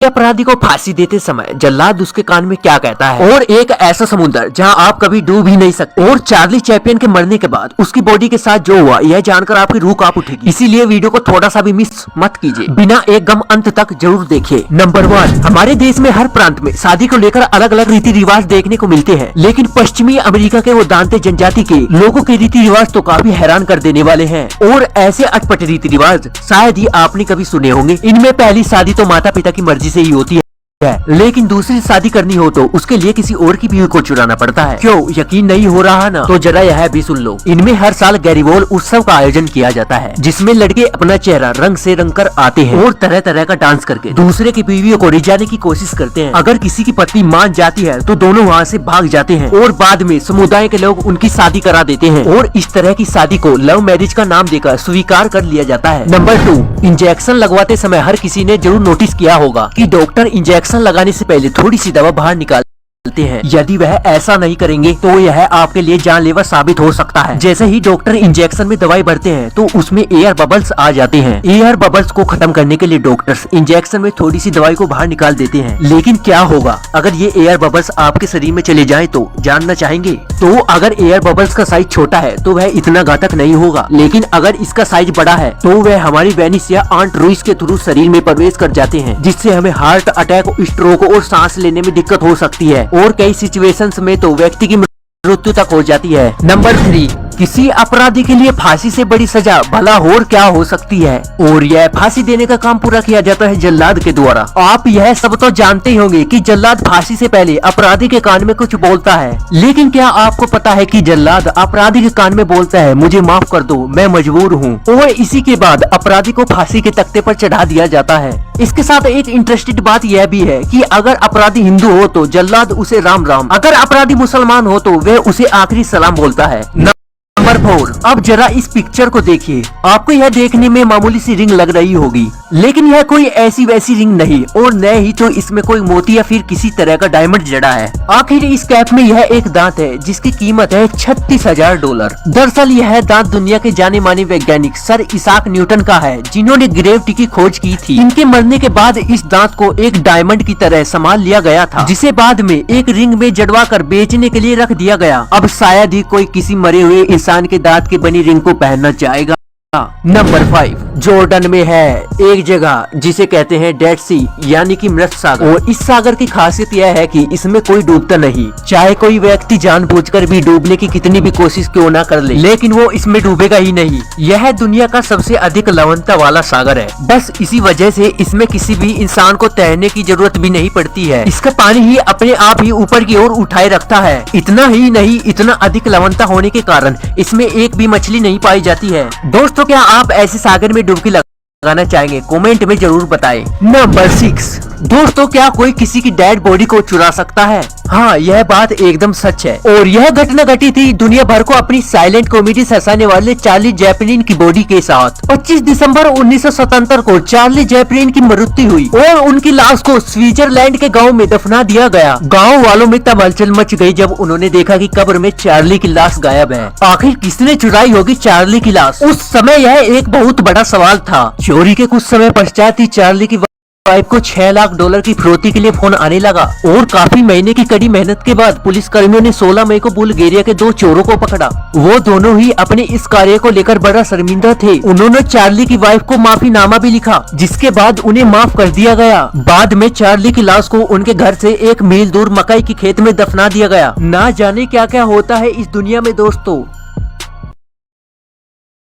अपराधी को फांसी देते समय जल्लाद उसके कान में क्या कहता है। और एक ऐसा समुद्र जहां आप कभी डूब ही नहीं सकते। और चार्ली चैप्लिन के मरने के बाद उसकी बॉडी के साथ जो हुआ यह जानकर आपकी रूह कांप उठेगी। इसीलिए वीडियो को थोड़ा सा भी मिस मत कीजिए, बिना एक गम अंत तक जरूर देखिए। नंबर 1, हमारे देश में हर प्रांत में शादी को लेकर अलग अलग रीति रिवाज देखने को मिलते हैं, लेकिन पश्चिमी अमेरिका के वो दांते जनजाति के लोगों के रीति रिवाज तो काफी हैरान कर देने वाले हैं। और ऐसे अटपटे रीति रिवाज शायद ही आपने कभी सुने होंगे। इनमें पहली शादी तो माता पिता की मर्जी से ही होती है, लेकिन दूसरी शादी करनी हो तो उसके लिए किसी और की बीवी को चुराना पड़ता है। क्यों यकीन नहीं हो रहा ना? तो जरा यह भी सुन लो। इनमें हर साल गैरीबॉल उत्सव का आयोजन किया जाता है, जिसमें लड़के अपना चेहरा रंग से रंग कर आते हैं और तरह तरह का डांस करके दूसरे की बीवियों को रिझाने की कोशिश करते हैं। अगर किसी की पत्नी मान जाती है तो दोनों वहाँ से भाग जाते हैं और बाद में समुदाय के लोग उनकी शादी करा देते हैं। और इस तरह की शादी को लव मैरिज का नाम देकर स्वीकार कर लिया जाता है। नंबर 2, इंजेक्शन लगवाते समय हर किसी ने जरूर नोटिस किया होगा कि डॉक्टर इंजेक्शन लगाने से पहले थोड़ी सी दवा बाहर निकालते हैं। यदि वह ऐसा नहीं करेंगे तो यह आपके लिए जानलेवा साबित हो सकता है। जैसे ही डॉक्टर इंजेक्शन में दवाई भरते हैं तो उसमें एयर बबल्स आ जाते हैं। एयर बबल्स को खत्म करने के लिए डॉक्टर्स इंजेक्शन में थोड़ी सी दवाई को बाहर निकाल देते हैं। लेकिन क्या होगा अगर ये एयर बबल्स आपके शरीर में चले जाएं तो जानना चाहेंगे? तो अगर एयर बबल्स का साइज छोटा है तो वह इतना घातक नहीं होगा, लेकिन अगर इसका साइज बड़ा है तो वह हमारी वेनिस या आंट रुइस के थ्रू शरीर में प्रवेश कर जाते हैं, जिससे हमें हार्ट अटैक, स्ट्रोक और सांस लेने में दिक्कत हो सकती है। और कई सिचुएशंस में तो व्यक्ति की मृत्यु तक हो जाती है। नंबर 3, किसी अपराधी के लिए फांसी से बड़ी सजा भला और क्या हो सकती है? और यह फांसी देने का काम पूरा किया जाता है जल्लाद के द्वारा। आप यह सब तो जानते ही होंगे कि जल्लाद फांसी से पहले अपराधी के कान में कुछ बोलता है, लेकिन क्या आपको पता है कि जल्लाद अपराधी के कान में बोलता है, मुझे माफ कर दो, मैं मजबूर हूँ। और इसी के बाद अपराधी को फांसी के तख्ते पर चढ़ा दिया जाता है। इसके साथ एक इंटरेस्टिंग बात यह भी है कि अगर अपराधी हिंदू हो तो जल्लाद उसे राम राम, अगर अपराधी मुसलमान हो तो वह उसे आखिरी सलाम बोलता है। नंबर 4, अब जरा इस पिक्चर को देखिए। आपको यह देखने में मामूली सी रिंग लग रही होगी, लेकिन यह कोई ऐसी वैसी रिंग नहीं और न ही तो इसमें कोई मोती या फिर किसी तरह का डायमंड जड़ा है। आखिर इस कैप में यह एक दांत है जिसकी कीमत है $36,000। दरअसल यह दांत दुनिया के जाने माने वैज्ञानिक सर इसाक न्यूटन का है, जिन्होंने ग्रेविटी की खोज की थी। इनके मरने के बाद इस दांत को एक डायमंड की तरह संभाल लिया गया था, जिसे बाद में एक रिंग में जड़वा कर बेचने के लिए रख दिया गया। अब शायद ही कोई किसी मरे हुए इंसान के दांत की बनी रिंग को पहनना चाहेगा। नंबर 5, जॉर्डन में है एक जगह जिसे कहते हैं डेड सी, यानी कि मृत सागर। और इस सागर की खासियत यह है कि इसमें कोई डूबता नहीं। चाहे कोई व्यक्ति जानबूझकर भी डूबने की कितनी भी कोशिश क्यों ना कर ले, लेकिन वो इसमें डूबेगा ही नहीं। यह दुनिया का सबसे अधिक लवणता वाला सागर है। बस इसी वजह से इसमें किसी भी इंसान को तैरने की जरूरत भी नहीं पड़ती है। इसका पानी ही अपने आप ही ऊपर की ओर उठाए रखता है। इतना ही नहीं, इतना अधिक लवणता होने के कारण इसमें एक भी मछली नहीं पाई जाती है। दोस्तों, क्या आप ऐसे सागर में डुबकी लगाना चाहेंगे? कमेंट में जरूर बताएं। नंबर 6, दोस्तों, क्या कोई किसी की डेड बॉडी को चुरा सकता है? हाँ, यह बात एकदम सच है। और यह घटना घटी थी दुनिया भर को अपनी साइलेंट कॉमेडी हंसाने वाले चार्ली चैपलिन की बॉडी के साथ। 25 दिसंबर 1977 को चार्ली चैपलिन की मृत्यु हुई और उनकी लाश को स्विट्जरलैंड के गांव में दफना दिया गया। गांव वालों में तब हलचल मच गई जब उन्होंने देखा कि कब्र में चार्ली की लाश गायब है। आखिर किसने चुराई होगी चार्ली की लाश? उस समय यह एक बहुत बड़ा सवाल था। चोरी के कुछ समय पश्चात ही चार्ली की वाइफ को $6 लाख की फिरौती के लिए फोन आने लगा। और काफी महीने की कड़ी मेहनत के बाद पुलिस कर्मियों ने 16 मई को बुल्गारिया के 2 चोरों को पकड़ा। वो दोनों ही अपने इस कार्य को लेकर बड़ा शर्मिंदा थे। उन्होंने चार्ली की वाइफ को माफीनामा भी लिखा, जिसके बाद उन्हें माफ कर दिया गया। बाद में चार्ली की लाश को उनके घर से 1 मील दूर मकई के खेत में दफना दिया गया। ना जाने क्या क्या होता है इस दुनिया में दोस्तों।